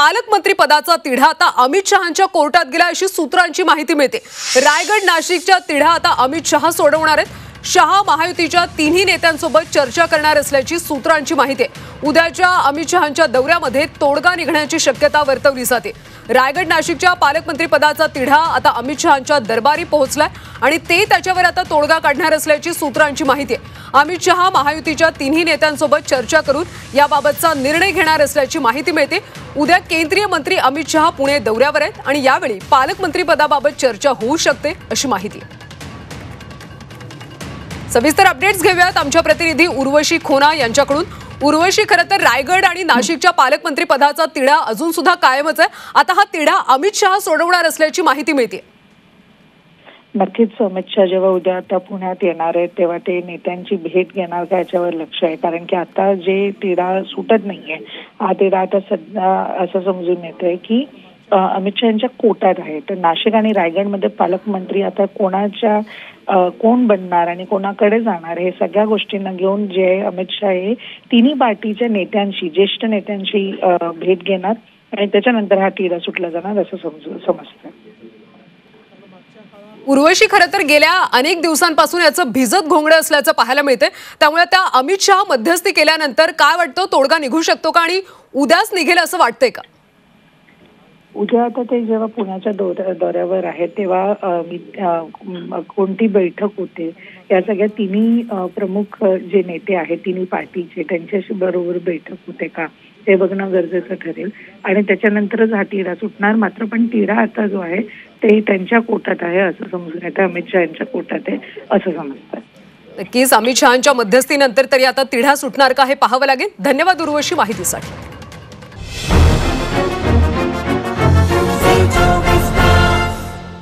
पालकमंत्री पदाचा तिढा आता अमित शहांच्या कोर्टात गेला अशी सूत्रांची माहिती मिळते। रायगड नाशिकच्या तिढा आता अमित शहा सोडवणार आहेत। शहा महायुतीच्या तिन्ही नेत्यांसोबत चर्चा करणार असल्याची सूत्रांची माहिती आहे। उद्याच्या अमित शहांच्या दौऱ्यामध्ये तोडगा निघण्याची शक्यता वर्तवली जाते। रायगड नाशिकच्या पालकमंत्री पदाचा तिढा आता अमित शहांच्या दरबारी पोहोचलाय आणि ते त्याच्यावर आता तोडगा काढणार असल्याची सूत्रांची माहिती आहे। अमित शहा महायुतीच्या तिन्ही नेत्यांसोबत चर्चा करून याबाबतचा निर्णय घेणार असल्याची माहिती मिळते। उद्या केंद्रीय मंत्री अमित शहा पुणे दौऱ्यावर आहेत आणि यावेळी पालकमंत्री पदाबाबत चर्चा होऊ शकते अशी माहिती आहे। सविस्तर अपडेट्स घेऊयात आमच्या प्रतिनिधी उर्वशी खोना यांच्याकडून। उर्वशी, खरं तर रायगड आणि नाशिकच्या पालकमंत्री पदाचा तिढा अजून सुद्धा कायमच आहे। आता हा तिढा अमित शहा सोडवणार असल्याची माहिती मिळते। नक्कीच अमित शहा जेव्हा उद्या आता पुण्यात येणार आहेत तेव्हा ते नेत्यांची भेट घेणार का याच्यावर लक्ष आहे, कारण की आता जे तिढा सुटत नाहीये हा तिढा आता सध्या असं समजून येतंय की अमित शहांच्या कोर्टात आहे। तर नाशिक आणि रायगडमध्ये पालकमंत्री आता कोण बनणार आणि कोणाकडे जाणार हे सगळ्या गोष्टींना घेऊन जे अमित शहा हे तिन्ही पार्टीच्या नेत्यांशी ज्येष्ठ नेत्यांशी भेट घेणार आणि त्याच्यानंतर हा तिढा सुटला जाणार असं समजतं। उर्वशी, खरं तर गेल्या अनेक दिवसांपासून याचं भिजत घोंगडं असल्याचं पाहायला मिळते। त्यामुळे त्या अमित शहा मध्यस्थी केल्यानंतर काय वाटतं, तोडगा निघू शकतो का आणि उद्याच निघेल असं वाटतंय का? उद्या आता ते जेव्हा पुण्याच्या दौऱ्यावर आहेत तेव्हा कोणती बैठक होते या सगळ्या तिन्ही प्रमुख जे नेते आहेत तिन्ही पार्टीचे त्यांच्याशी बरोबर बैठक होते का ते बघणं गरजेचं ठरेल आणि त्याच्यानंतरच हा तिढा सुटणार। मात्र पण तिढा आता जो आहे ते त्यांच्या कोर्टात आहे असं समजून येतं, अमित शहा यांच्या कोर्टात आहे असं समजतं। नक्कीच अमित शहांच्या मध्यस्थीनंतर तरी आता तिढा सुटणार का हे पाहावं लागेल। धन्यवाद उर्वशी माहितीसाठी।